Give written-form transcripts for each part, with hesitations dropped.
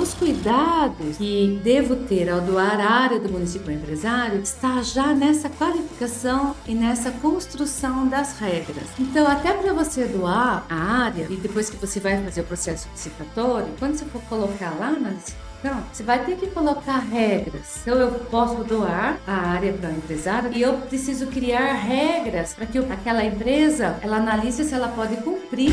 os cuidados que devo ter ao doar a área do município ao empresário está já nessa qualificação e nessa construção das regras. Então, até para você doar a área e depois que você vai fazer o processo licitatório, quando você for colocar lá na licitação, você vai ter que colocar regras. Então, eu posso doar a área para o empresário e eu preciso criar regras para que aquela empresa, ela analise se ela pode cumprir.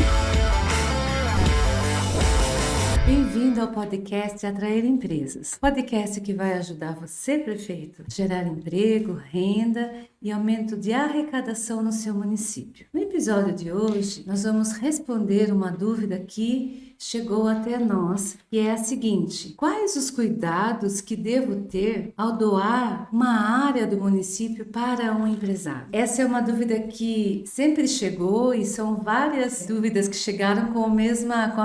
Bem-vindo ao podcast Atrair Empresas. Podcast que vai ajudar você, prefeito, a gerar emprego, renda e aumento de arrecadação no seu município. No episódio de hoje, nós vamos responder uma dúvida que chegou até nós, que é a seguinte: quais os cuidados que devo ter ao doar uma área do município para um empresário? Essa é uma dúvida que sempre chegou e são várias dúvidas que chegaram com a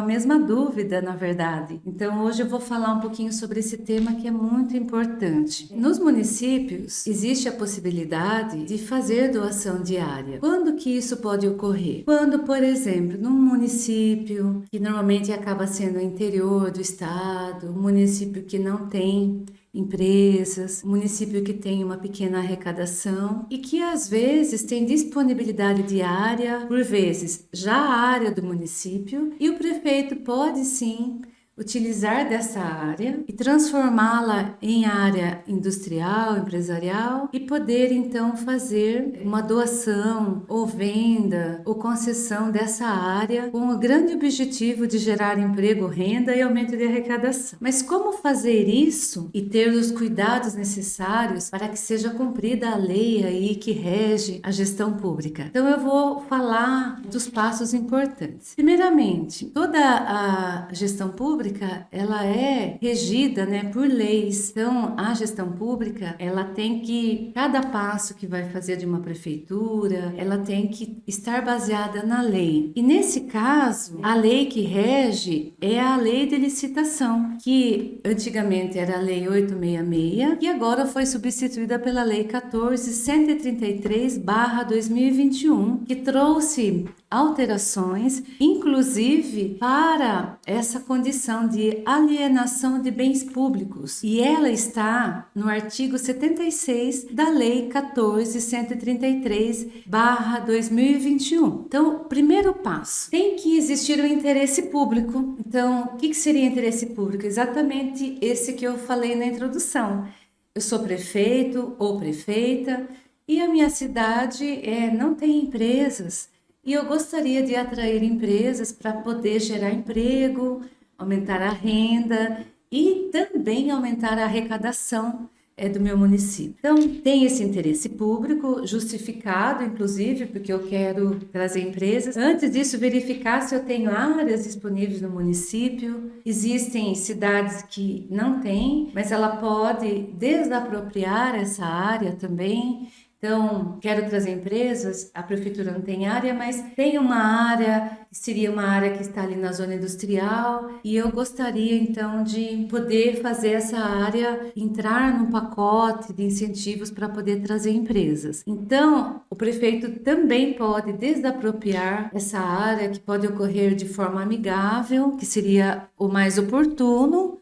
mesma dúvida, na verdade. Então, hoje eu vou falar um pouquinho sobre esse tema que é muito importante. Nos municípios, existe a possibilidade de fazer doação de área. Quando que isso pode ocorrer? Quando, por exemplo, num município que normalmente acaba sendo o interior do estado, um município que não tem empresas, um município que tem uma pequena arrecadação e que às vezes tem disponibilidade de área, por vezes já a área do município, e o prefeito pode sim utilizar dessa área e transformá-la em área industrial, empresarial e poder então fazer uma doação ou venda ou concessão dessa área com o grande objetivo de gerar emprego, renda e aumento de arrecadação. Mas como fazer isso e ter os cuidados necessários para que seja cumprida a lei aí que rege a gestão pública? Então eu vou falar dos passos importantes. Primeiramente, toda a gestão pública ela é regida, por leis. Então, a gestão pública, ela tem que, cada passo que vai fazer de uma prefeitura, ela tem que estar baseada na lei. E nesse caso, a lei que rege é a lei de licitação, que antigamente era a lei 866 e agora foi substituída pela lei 14.133/2021, que trouxe alterações, inclusive para essa condição de alienação de bens públicos. E ela está no artigo 76 da Lei 14.133/2021. Então, primeiro passo, tem que existir o interesse público. Então, o que seria interesse público? Exatamente esse que eu falei na introdução. Eu sou prefeito ou prefeita e a minha cidade não tem empresas. E eu gostaria de atrair empresas para poder gerar emprego, aumentar a renda e também aumentar a arrecadação do meu município. Então, tem esse interesse público justificado, inclusive, porque eu quero trazer empresas. Antes disso, verificar se eu tenho áreas disponíveis no município. Existem cidades que não têm, mas ela pode desapropriar essa área também. Então, quero trazer empresas, a prefeitura não tem área, mas tem uma área, seria uma área que está ali na zona industrial, e eu gostaria então de poder fazer essa área entrar num pacote de incentivos para poder trazer empresas. Então, o prefeito também pode desapropriar essa área, que pode ocorrer de forma amigável, que seria o mais oportuno.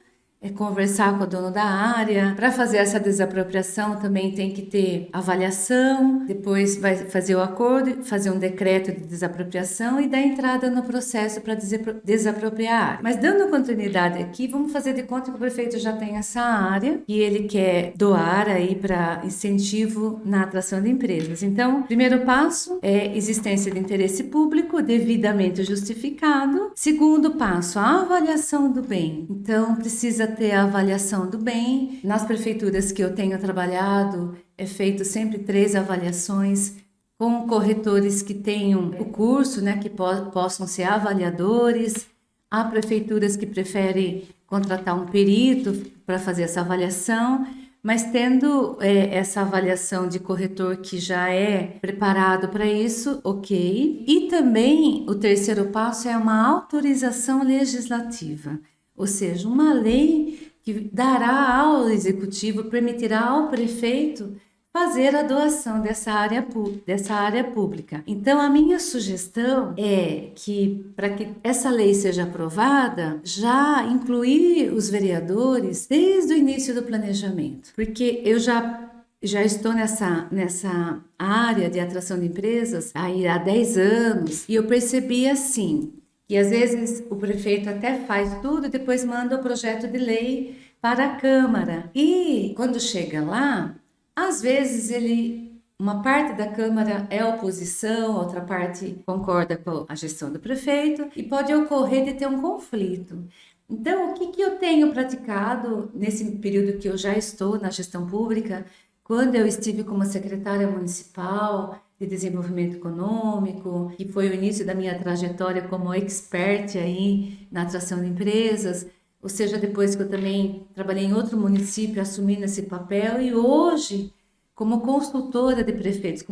Conversar com o dono da área. Para fazer essa desapropriação também tem que ter avaliação, depois vai fazer o acordo, fazer um decreto de desapropriação e dar entrada no processo para desapropriar a área. Mas dando continuidade aqui, vamos fazer de conta que o prefeito já tem essa área e ele quer doar aí para incentivo na atração de empresas. Então, primeiro passo é existência de interesse público devidamente justificado. Segundo passo, a avaliação do bem. Então, precisa ter a avaliação do bem. Nas prefeituras que eu tenho trabalhado, é feito sempre 3 avaliações com corretores que tenham o curso, que possam ser avaliadores. Há prefeituras que preferem contratar um perito para fazer essa avaliação, mas tendo essa avaliação de corretor que já é preparado para isso, ok. E também o terceiro passo é uma autorização legislativa. Ou seja, uma lei que dará ao executivo, permitirá ao prefeito fazer a doação dessa área pública. Então, a minha sugestão é que, para que essa lei seja aprovada, já incluir os vereadores desde o início do planejamento, porque eu já estou nessa área de atração de empresas aí há 10 anos e eu percebi assim, que às vezes o prefeito até faz tudo e depois manda o projeto de lei para a Câmara. E quando chega lá, às vezes uma parte da Câmara é oposição, outra parte concorda com a gestão do prefeito e pode ocorrer de ter um conflito. Então, o que eu tenho praticado nesse período que eu já estou na gestão pública, quando eu estive como secretária municipal de desenvolvimento econômico, que foi o início da minha trajetória como expert aí na atração de empresas, ou seja, depois que eu também trabalhei em outro município assumindo esse papel e hoje, como consultora de prefeitos,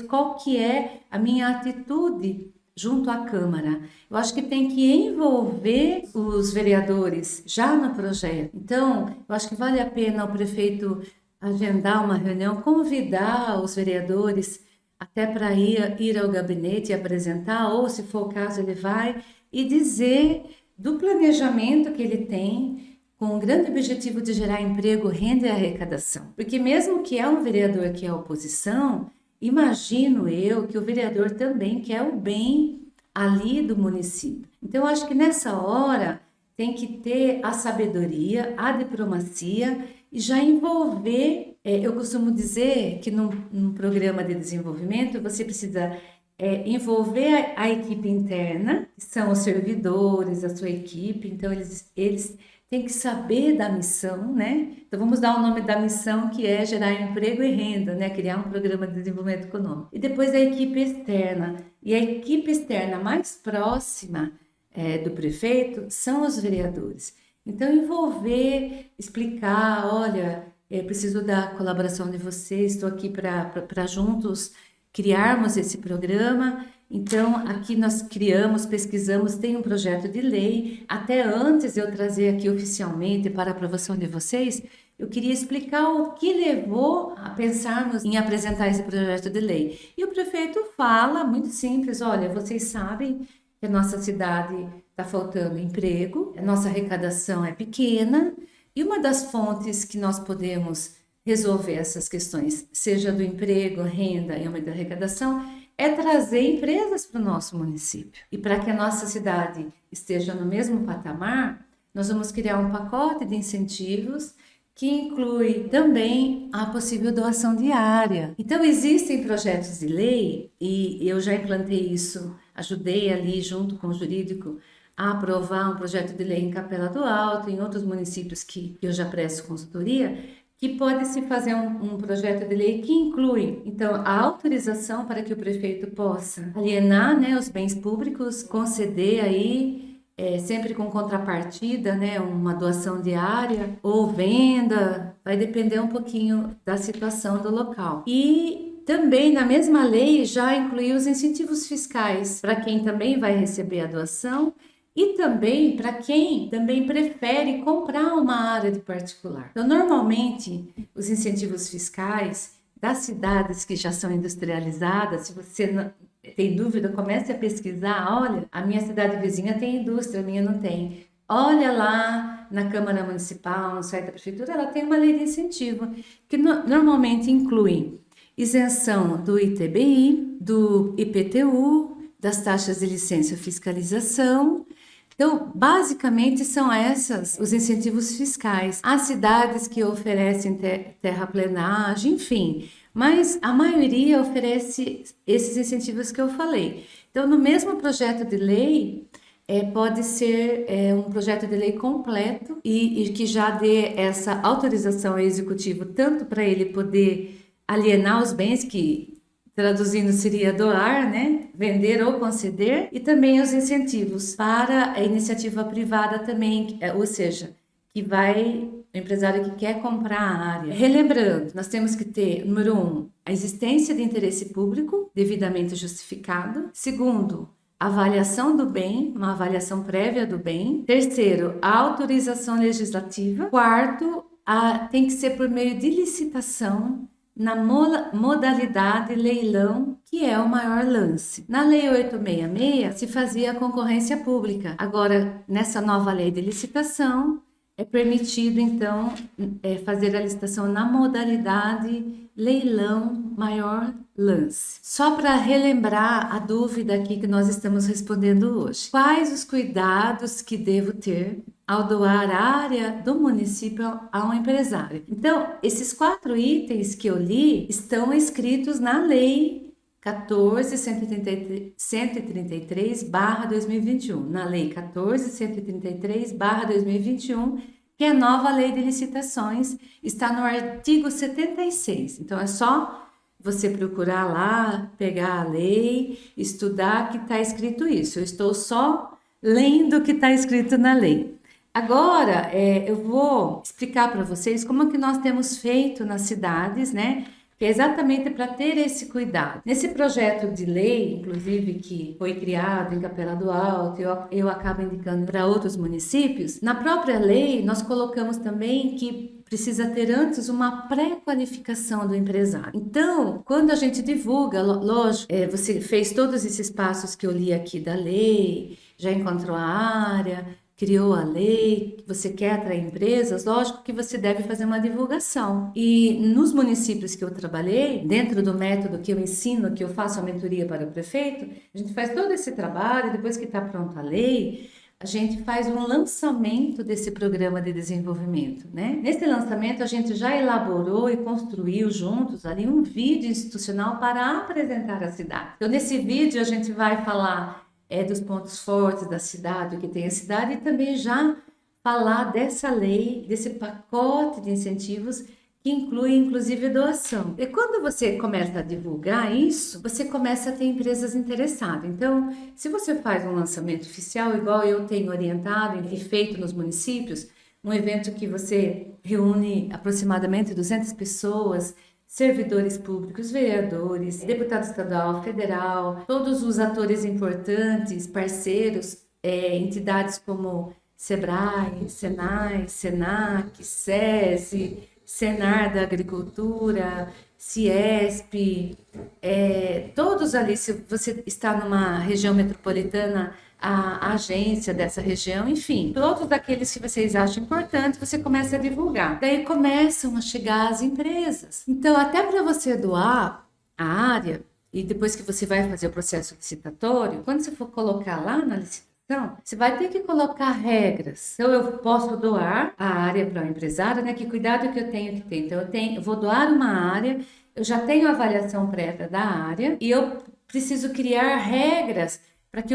qual que é a minha atitude junto à Câmara? Eu acho que tem que envolver os vereadores já no projeto. Então, eu acho que vale a pena o prefeito agendar uma reunião, convidar os vereadores até para ir ao gabinete e apresentar, ou se for o caso, ele vai e dizer do planejamento que ele tem com o grande objetivo de gerar emprego, renda e arrecadação. Porque mesmo que é um vereador que é oposição, imagino eu que o vereador também quer o bem ali do município. Então, eu acho que nessa hora tem que ter a sabedoria, a diplomacia e já envolver. Eu costumo dizer que num programa de desenvolvimento você precisa envolver a equipe interna, que são os servidores, a sua equipe, então eles têm que saber da missão, né? Então vamos dar o nome da missão, que é gerar emprego e renda, né? Criar um programa de desenvolvimento econômico. E depois a equipe externa. E a equipe externa mais próxima do prefeito são os vereadores. Então envolver, explicar, olha, preciso da colaboração de vocês, estou aqui para juntos criarmos esse programa. Então, aqui nós pesquisamos, tem um projeto de lei. Até antes de eu trazer aqui oficialmente para a aprovação de vocês, eu queria explicar o que levou a pensarmos em apresentar esse projeto de lei. E o prefeito fala, muito simples, olha, vocês sabem que a nossa cidade está faltando emprego, a nossa arrecadação é pequena, e uma das fontes que nós podemos resolver essas questões, seja do emprego, renda e aumento da arrecadação, é trazer empresas para o nosso município. E para que a nossa cidade esteja no mesmo patamar, nós vamos criar um pacote de incentivos que inclui também a possível doação diária. Então, existem projetos de lei, e eu já implantei isso, ajudei ali junto com o jurídico a aprovar um projeto de lei em Capela do Alto, em outros municípios que eu já presto consultoria, que pode-se fazer um projeto de lei que inclui, então, a autorização para que o prefeito possa alienar, né, os bens públicos, conceder aí, sempre com contrapartida, né, uma doação diária ou venda, vai depender um pouquinho da situação do local. E também, na mesma lei, já incluiu os incentivos fiscais para quem também vai receber a doação, e também para quem também prefere comprar uma área de particular. Então, normalmente, os incentivos fiscais das cidades que já são industrializadas, se você não tem dúvida, comece a pesquisar. Olha, a minha cidade vizinha tem indústria, a minha não tem. Olha lá na Câmara Municipal, no site da Prefeitura, ela tem uma lei de incentivo, que normalmente inclui isenção do ITBI, do IPTU, das taxas de licença e fiscalização. Então, basicamente, são esses os incentivos fiscais. Há cidades que oferecem terraplenagem, enfim, mas a maioria oferece esses incentivos que eu falei. Então, no mesmo projeto de lei, pode ser um projeto de lei completo e que já dê essa autorização ao executivo, tanto para ele poder alienar os bens, que traduzindo seria doar, né? Vender ou conceder, e também os incentivos para a iniciativa privada também, ou seja, o empresário que quer comprar a área. Relembrando, nós temos que ter, número 1, a existência de interesse público devidamente justificado. Segundo, avaliação do bem, uma avaliação prévia do bem. Terceiro, a autorização legislativa. Quarto, tem que ser por meio de licitação na modalidade leilão, que é o maior lance. Na Lei 866 se fazia a concorrência pública. Agora, nessa nova lei de licitação, é permitido, então, fazer a licitação na modalidade leilão maior lance. Só para relembrar a dúvida aqui que nós estamos respondendo hoje. Quais os cuidados que devo ter ao doar a área do município a um empresário? Então, esses 4 itens que eu li estão escritos na Lei 14.133/2021, na Lei 14.133/2021, que é a nova Lei de Licitações, está no artigo 76. Então, é só você procurar lá, pegar a lei, estudar que está escrito isso. Eu estou só lendo o que está escrito na lei. Agora, eu vou explicar para vocês como é que nós temos feito nas cidades, né? Que é exatamente para ter esse cuidado. Nesse projeto de lei, inclusive, que foi criado em Capela do Alto, eu acabo indicando para outros municípios, na própria lei nós colocamos também que precisa ter antes uma pré-qualificação do empresário. Então, quando a gente divulga, lógico, você fez todos esses passos que eu li aqui da lei, já encontrou a área, criou a lei, você quer atrair empresas, lógico que você deve fazer uma divulgação. E nos municípios que eu trabalhei, dentro do método que eu ensino, que eu faço a mentoria para o prefeito, a gente faz todo esse trabalho, depois que está pronta a lei, a gente faz um lançamento desse programa de desenvolvimento, né? Nesse lançamento, a gente já elaborou e construiu juntos ali um vídeo institucional para apresentar a cidade. Então, nesse vídeo, a gente vai falar dos pontos fortes da cidade, o que tem a cidade, e também já falar dessa lei, desse pacote de incentivos que inclui inclusive doação. E quando você começa a divulgar isso, você começa a ter empresas interessadas. Então, se você faz um lançamento oficial, igual eu tenho orientado e feito nos municípios, um evento que você reúne aproximadamente 200 pessoas, servidores públicos, vereadores, deputado estadual, federal, todos os atores importantes, parceiros, entidades como SEBRAE, SENAI, SENAC, SESI, Senar da Agricultura, Ciesp, todos ali, se você está numa região metropolitana, a agência dessa região, enfim, todos aqueles que vocês acham importantes, você começa a divulgar. Daí começam a chegar as empresas. Então, até para você doar a área, e depois que você vai fazer o processo licitatório, quando você for colocar lá na licitação, você vai ter que colocar regras. Então, eu posso doar a área para o empresário, né? Que cuidado que eu tenho que ter. Então, eu vou doar uma área, eu já tenho a avaliação prévia da área, e eu preciso criar regras para que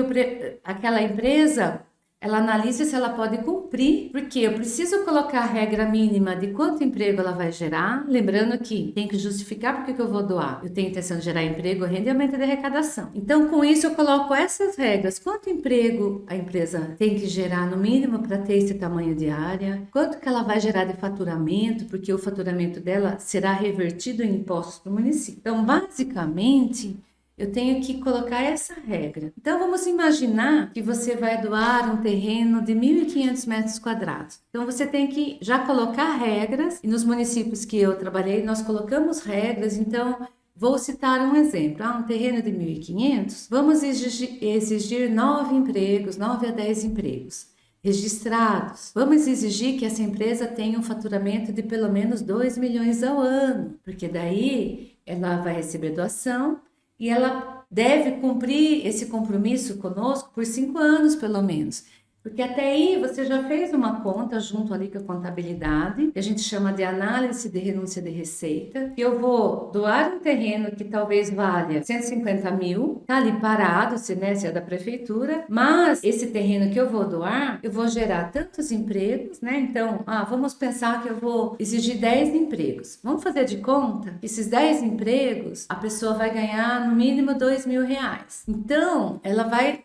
aquela empresa, ela analise se ela pode cumprir, porque eu preciso colocar a regra mínima de quanto emprego ela vai gerar, lembrando que tem que justificar porque que eu vou doar. Eu tenho intenção de gerar emprego, renda e aumento de arrecadação. Então, com isso, eu coloco essas regras. Quanto emprego a empresa tem que gerar no mínimo para ter esse tamanho de área? Quanto que ela vai gerar de faturamento, porque o faturamento dela será revertido em impostos para o município. Então, basicamente, eu tenho que colocar essa regra. Então, vamos imaginar que você vai doar um terreno de 1.500 metros quadrados. Então, você tem que já colocar regras. E nos municípios que eu trabalhei, nós colocamos regras. Então, vou citar um exemplo. Um terreno de 1.500, vamos exigir 9 empregos, 9 a 10 empregos registrados. Vamos exigir que essa empresa tenha um faturamento de pelo menos 2 milhões ao ano, porque daí ela vai receber doação, e ela deve cumprir esse compromisso conosco por 5 anos, pelo menos. Porque até aí você já fez uma conta junto ali com a contabilidade, que a gente chama de análise de renúncia de receita. Eu vou doar um terreno que talvez valha 150 mil, tá ali parado, se é da prefeitura, mas esse terreno que eu vou doar, eu vou gerar tantos empregos, né? Então, vamos pensar que eu vou exigir 10 empregos. Vamos fazer de conta que esses 10 empregos, a pessoa vai ganhar no mínimo 2 mil reais. Então,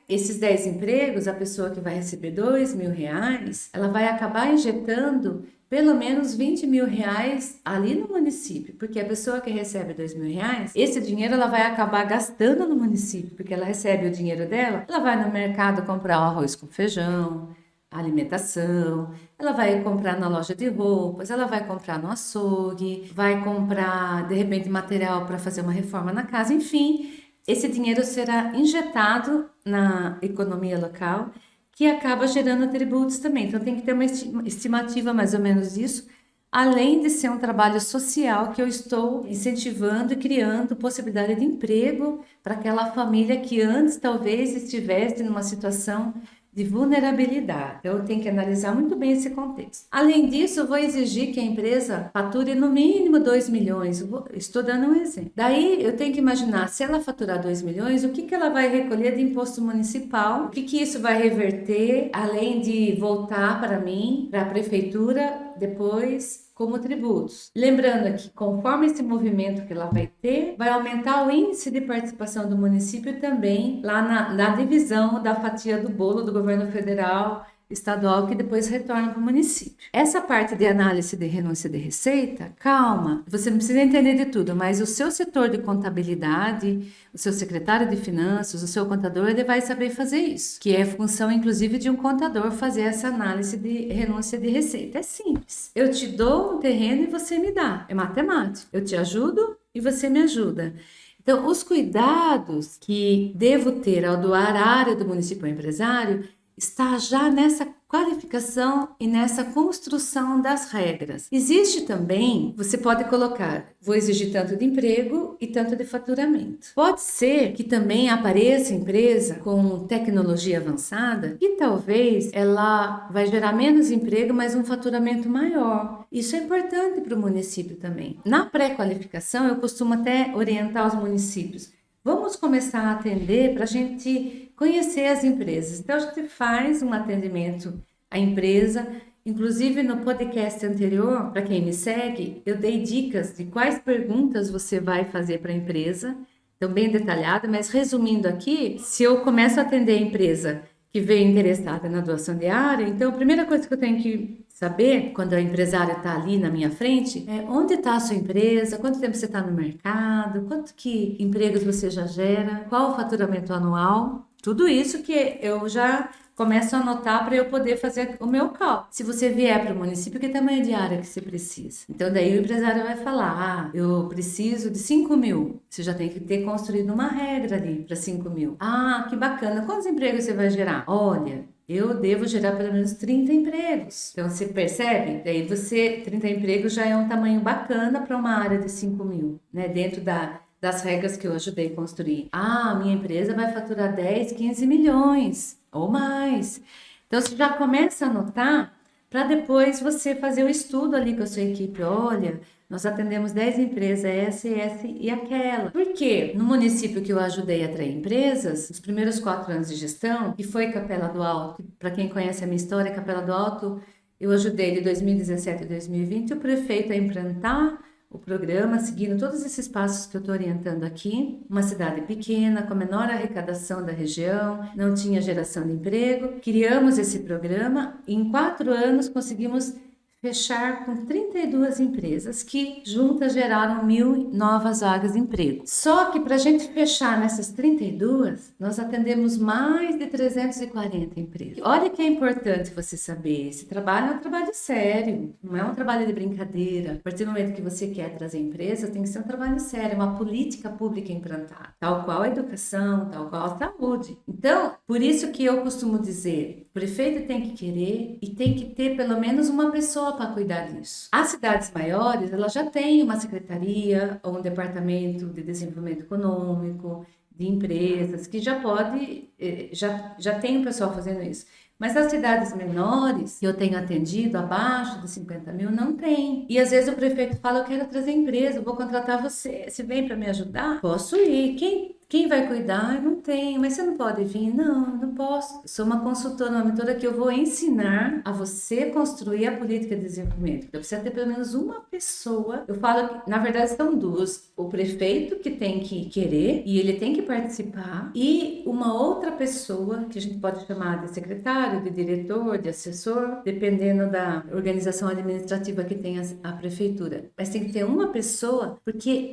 esses 10 empregos, a pessoa que vai receber 2 mil reais, ela vai acabar injetando pelo menos 20 mil reais ali no município, porque a pessoa que recebe 2 mil reais, esse dinheiro ela vai acabar gastando no município, porque ela recebe o dinheiro dela, ela vai no mercado comprar o arroz com feijão, alimentação, ela vai comprar na loja de roupas, ela vai comprar no açougue, vai comprar, de repente, material para fazer uma reforma na casa, enfim, esse dinheiro será injetado na economia local, que acaba gerando tributos também. Então, tem que ter uma estimativa mais ou menos disso, além de ser um trabalho social que eu estou incentivando e criando possibilidade de emprego para aquela família que antes talvez estivesse numa situação de vulnerabilidade. Então, eu tenho que analisar muito bem esse contexto. Além disso, eu vou exigir que a empresa fature no mínimo 2 milhões. Estou dando um exemplo. Daí, eu tenho que imaginar, se ela faturar 2 milhões, o que ela vai recolher de imposto municipal, o que isso vai reverter, além de voltar para mim, para a prefeitura, depois como tributos. Lembrando que, conforme esse movimento que ela vai ter, vai aumentar o índice de participação do município também lá na divisão da fatia do bolo do governo federal, estadual, que depois retorna para o município. Essa parte de análise de renúncia de receita, calma, você não precisa entender de tudo, mas o seu setor de contabilidade, o seu secretário de finanças, o seu contador, ele vai saber fazer isso, que é função, inclusive, de um contador fazer essa análise de renúncia de receita. É simples. Eu te dou um terreno e você me dá. É matemático. Eu te ajudo e você me ajuda. Então, os cuidados que devo ter ao doar a área do município ao empresário está já nessa qualificação e nessa construção das regras. Existe também, você pode colocar, vou exigir tanto de emprego e tanto de faturamento. Pode ser que também apareça empresa com tecnologia avançada e talvez ela vai gerar menos emprego, mas um faturamento maior. Isso é importante para o município também. Na pré-qualificação, eu costumo até orientar os municípios. Vamos começar a atender para a gente conhecer as empresas. Então, a gente faz um atendimento à empresa. Inclusive, no podcast anterior, para quem me segue, eu dei dicas de quais perguntas você vai fazer para a empresa. Então, bem detalhada, mas resumindo aqui, se eu começo a atender a empresa que veio interessada na doação de área, então a primeira coisa que eu tenho que saber, quando a empresária está ali na minha frente, é onde está a sua empresa, quanto tempo você está no mercado, quanto que empregos você já gera, qual o faturamento anual, tudo isso que eu já começo a anotar para eu poder fazer o meu cálculo. Se você vier para o município, que tamanho de área que você precisa? Então, daí o empresário vai falar, eu preciso de 5 mil. Você já tem que ter construído uma regra ali para 5 mil. Que bacana. Quantos empregos você vai gerar? Olha, eu devo gerar pelo menos 30 empregos. Então, você percebe? Daí 30 empregos já é um tamanho bacana para uma área de 5 mil, né? Dentro das regras que eu ajudei a construir. Minha empresa vai faturar 10, 15 milhões ou mais. Então, você já começa a anotar para depois você fazer o estudo ali com a sua equipe. Olha, nós atendemos 10 empresas, essa e aquela. Por quê? No município que eu ajudei a atrair empresas, os primeiros 4 anos de gestão, que foi Capela do Alto, para quem conhece a minha história, Capela do Alto, eu ajudei de 2017 a 2020 o prefeito a implantar o programa, seguindo todos esses passos que eu estou orientando aqui. Uma cidade pequena, com a menor arrecadação da região, não tinha geração de emprego. Criamos esse programa e em 4 anos conseguimos fechar com 32 empresas que juntas geraram 1.000 novas vagas de emprego. Só que para a gente fechar nessas 32, nós atendemos mais de 340 empresas. Olha que é importante você saber, esse trabalho é um trabalho sério, não é um trabalho de brincadeira. A partir do momento que você quer trazer empresa, tem que ser um trabalho sério, uma política pública implantada, tal qual a educação, tal qual a saúde. Então, por isso que eu costumo dizer, o prefeito tem que querer e tem que ter pelo menos uma pessoa para cuidar disso. As cidades maiores, elas já têm uma secretaria ou um departamento de desenvolvimento econômico, de empresas, que já pode, já tem o pessoal fazendo isso. Mas as cidades menores, que eu tenho atendido, abaixo de 50 mil, não tem. E às vezes o prefeito fala, eu quero trazer empresa, eu vou contratar você, você vem para me ajudar? Posso ir. Quem vai cuidar? Não tem. Mas você não pode vir? Não posso. Eu sou uma consultora, uma mentora que eu vou ensinar a você construir a política de desenvolvimento. Então, precisa ter pelo menos uma pessoa. Eu falo que, na verdade, são duas. O prefeito que tem que querer e ele tem que participar. E uma outra pessoa, que a gente pode chamar de secretário, de diretor, de assessor, dependendo da organização administrativa que tem a prefeitura. Mas tem que ter uma pessoa, porque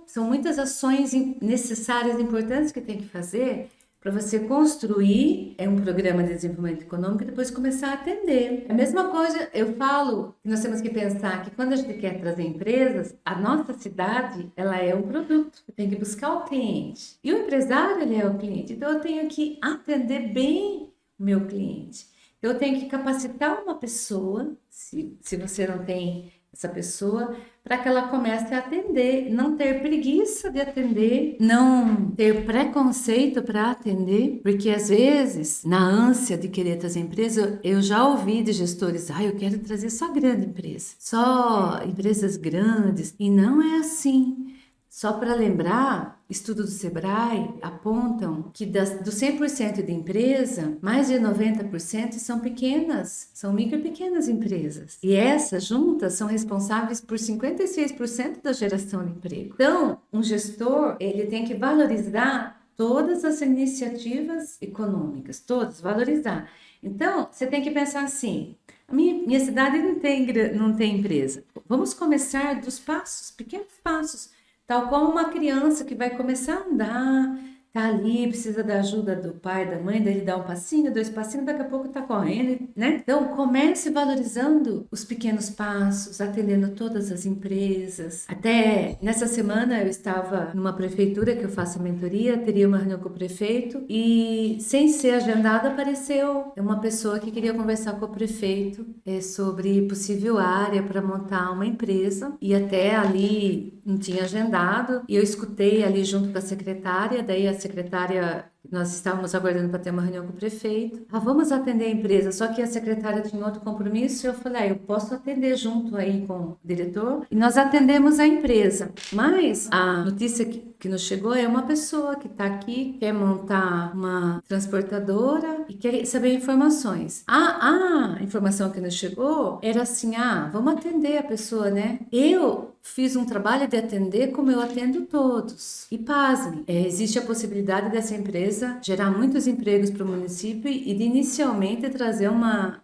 são muitas ações necessárias, importantes que tem que fazer para você construir um programa de desenvolvimento econômico e depois começar a atender. A mesma coisa, eu falo que nós temos que pensar que quando a gente quer trazer empresas, a nossa cidade, ela é um produto. Eu tenho que buscar o cliente. E o empresário, ele é o cliente. Então, eu tenho que atender bem o meu cliente. Eu tenho que capacitar uma pessoa, se você não tem essa pessoa, para que ela comece a atender, não ter preguiça de atender, não ter preconceito para atender, porque às vezes, na ânsia de querer trazer empresa, eu já ouvi de gestores, eu quero trazer só grande empresa, só empresas grandes, e não é assim. Só para lembrar, estudos do Sebrae apontam que do 100% de empresa, mais de 90% são pequenas, são micro e pequenas empresas. E essas juntas são responsáveis por 56% da geração de emprego. Então, um gestor, ele tem que valorizar todas as iniciativas econômicas, todas, valorizar. Então, você tem que pensar assim, minha cidade não tem empresa. Vamos começar dos passos, pequenos passos. Tal como uma criança que vai começar a andar, tá ali, precisa da ajuda do pai, da mãe, daí ele dá um passinho, 2 passinhos, daqui a pouco tá correndo, né? Então, comece valorizando os pequenos passos, atendendo todas as empresas. Até nessa semana eu estava numa prefeitura que eu faço mentoria, teria uma reunião com o prefeito e, sem ser agendada, apareceu uma pessoa que queria conversar com o prefeito sobre possível área para montar uma empresa e até ali não tinha agendado e eu escutei ali junto com a secretária, daí a secretária, nós estávamos aguardando para ter uma reunião com o prefeito. Vamos atender a empresa, só que a secretária tinha outro compromisso e eu falei, eu posso atender junto aí com o diretor e nós atendemos a empresa. Mas a notícia que nos chegou é uma pessoa que está aqui, quer montar uma transportadora e quer saber informações. A informação que nos chegou era assim, vamos atender a pessoa, né? Eu fiz um trabalho de atender como eu atendo todos. E pasme, existe a possibilidade dessa empresa gerar muitos empregos para o município e de inicialmente trazer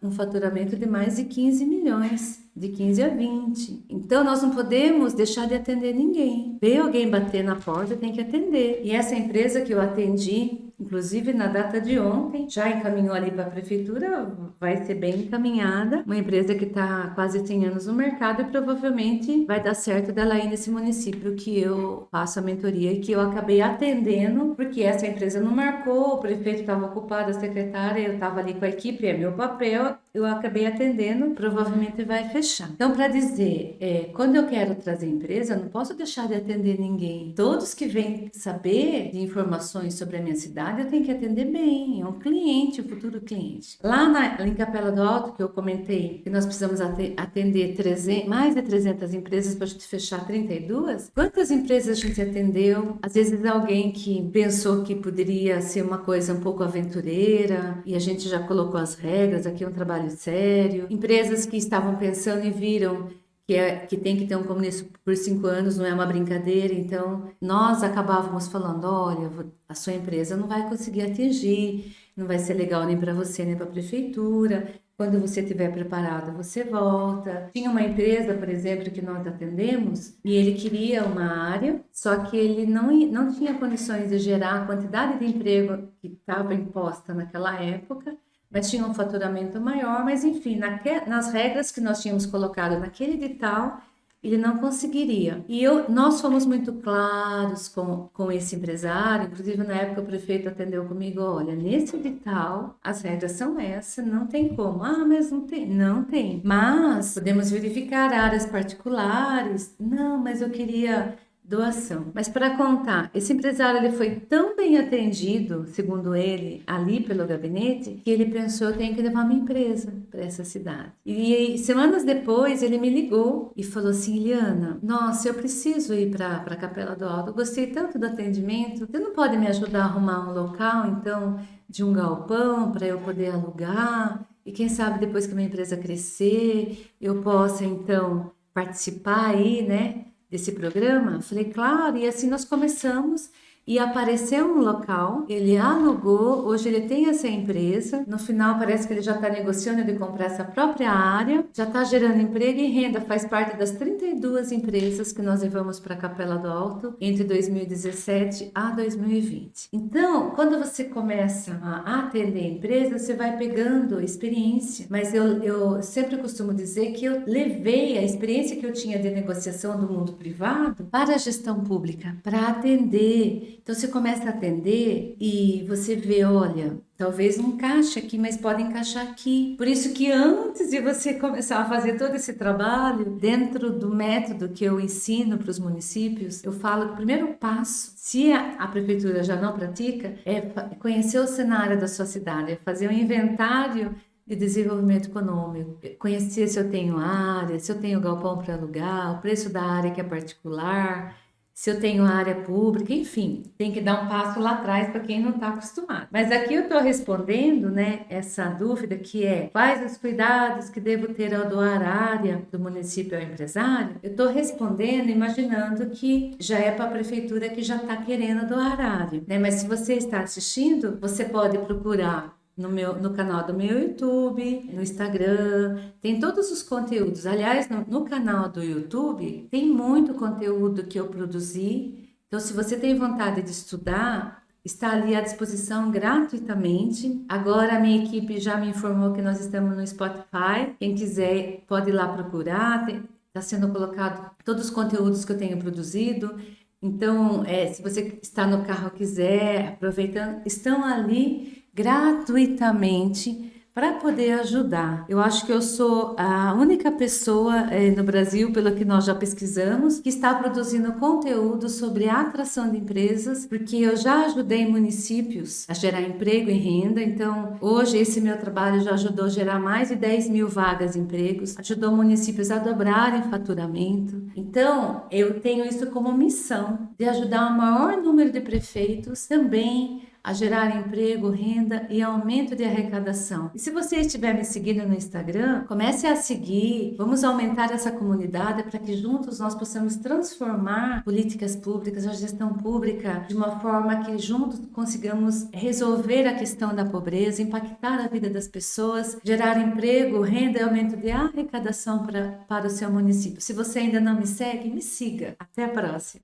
um faturamento de mais de 15 milhões. De 15 a 20. Então, nós não podemos deixar de atender ninguém. Ver alguém bater na porta, tem que atender. E essa empresa que eu atendi, inclusive na data de ontem, já encaminhou ali para a prefeitura, vai ser bem encaminhada. Uma empresa que está quase 100 anos no mercado e provavelmente vai dar certo dela ir nesse município que eu faço a mentoria e que eu acabei atendendo, porque essa empresa não marcou, o prefeito estava ocupado, a secretária, eu estava ali com a equipe, é meu papel, eu acabei atendendo, provavelmente vai fechar. Então, para dizer, quando eu quero trazer empresa, eu não posso deixar de atender ninguém. Todos que vêm saber de informações sobre a minha cidade, eu tenho que atender bem. É um cliente, um futuro cliente. Lá em Capela do Alto, que eu comentei que nós precisamos atender mais de 300 empresas para a gente fechar 32. Quantas empresas a gente atendeu? Às vezes alguém que pensou que poderia ser uma coisa um pouco aventureira e a gente já colocou as regras, aqui é um trabalho sério. Empresas que estavam pensando e viram que tem que ter um compromisso por 5 anos, não é uma brincadeira. Então, nós acabávamos falando, olha, a sua empresa não vai conseguir atingir, não vai ser legal nem para você, nem para a prefeitura. Quando você estiver preparado, você volta. Tinha uma empresa, por exemplo, que nós atendemos e ele queria uma área, só que ele não tinha condições de gerar a quantidade de emprego que estava imposta naquela época, mas tinha um faturamento maior, mas enfim, nas regras que nós tínhamos colocado naquele edital, ele não conseguiria. E nós fomos muito claros com esse empresário, inclusive na época o prefeito atendeu comigo, olha, nesse edital as regras são essas, não tem como. Mas não tem. Não tem. Mas podemos verificar áreas particulares. Não, mas eu queria doação. Mas para contar, esse empresário ele foi tão bem atendido, segundo ele, ali pelo gabinete, que ele pensou, eu tenho que levar minha empresa para essa cidade. E semanas depois ele me ligou e falou assim, Eliana, nossa, eu preciso ir para a Capela do Alto, eu gostei tanto do atendimento, você não pode me ajudar a arrumar um local, então, de um galpão para eu poder alugar? E quem sabe depois que a minha empresa crescer, eu possa então participar aí, né? Desse programa? Falei, claro, e assim nós começamos e apareceu um local, ele alugou, hoje ele tem essa empresa, no final parece que ele já está negociando de comprar essa própria área, já está gerando emprego e renda, faz parte das 32 empresas que nós levamos para a Capela do Alto entre 2017 a 2020. Então, quando você começa a atender empresas, você vai pegando experiência, mas eu sempre costumo dizer que eu levei a experiência que eu tinha de negociação do mundo privado para a gestão pública, para atender. Então você começa a atender e você vê, olha, talvez não encaixe aqui, mas pode encaixar aqui. Por isso que antes de você começar a fazer todo esse trabalho, dentro do método que eu ensino para os municípios, eu falo que o primeiro passo, se a prefeitura já não pratica, é conhecer o cenário da sua cidade, é fazer um inventário de desenvolvimento econômico, conhecer se eu tenho área, se eu tenho galpão para alugar, o preço da área que é particular, se eu tenho área pública, enfim, tem que dar um passo lá atrás para quem não está acostumado. Mas aqui eu estou respondendo, né, essa dúvida que é quais os cuidados que devo ter ao doar a área do município ao empresário. Eu estou respondendo imaginando que já é para a prefeitura que já está querendo doar a área, né? Mas se você está assistindo, você pode procurar no canal do meu YouTube, no Instagram, tem todos os conteúdos. Aliás, no canal do YouTube tem muito conteúdo que eu produzi. Então, se você tem vontade de estudar, está ali à disposição gratuitamente. Agora a minha equipe já me informou que nós estamos no Spotify. Quem quiser pode ir lá procurar. Está sendo colocado todos os conteúdos que eu tenho produzido. Então, se você está no carro e quiser, aproveitando, estão ali gratuitamente para poder ajudar. Eu acho que eu sou a única pessoa no Brasil, pelo que nós já pesquisamos, que está produzindo conteúdo sobre a atração de empresas, porque eu já ajudei municípios a gerar emprego e renda. Então, hoje esse meu trabalho já ajudou a gerar mais de 10 mil vagas de empregos, ajudou municípios a dobrarem faturamento. Então, eu tenho isso como missão de ajudar o maior número de prefeitos também a gerar emprego, renda e aumento de arrecadação. E se você estiver me seguindo no Instagram, comece a seguir, vamos aumentar essa comunidade para que juntos nós possamos transformar políticas públicas, a gestão pública, de uma forma que juntos consigamos resolver a questão da pobreza, impactar a vida das pessoas, gerar emprego, renda e aumento de arrecadação para o seu município. Se você ainda não me segue, me siga. Até a próxima!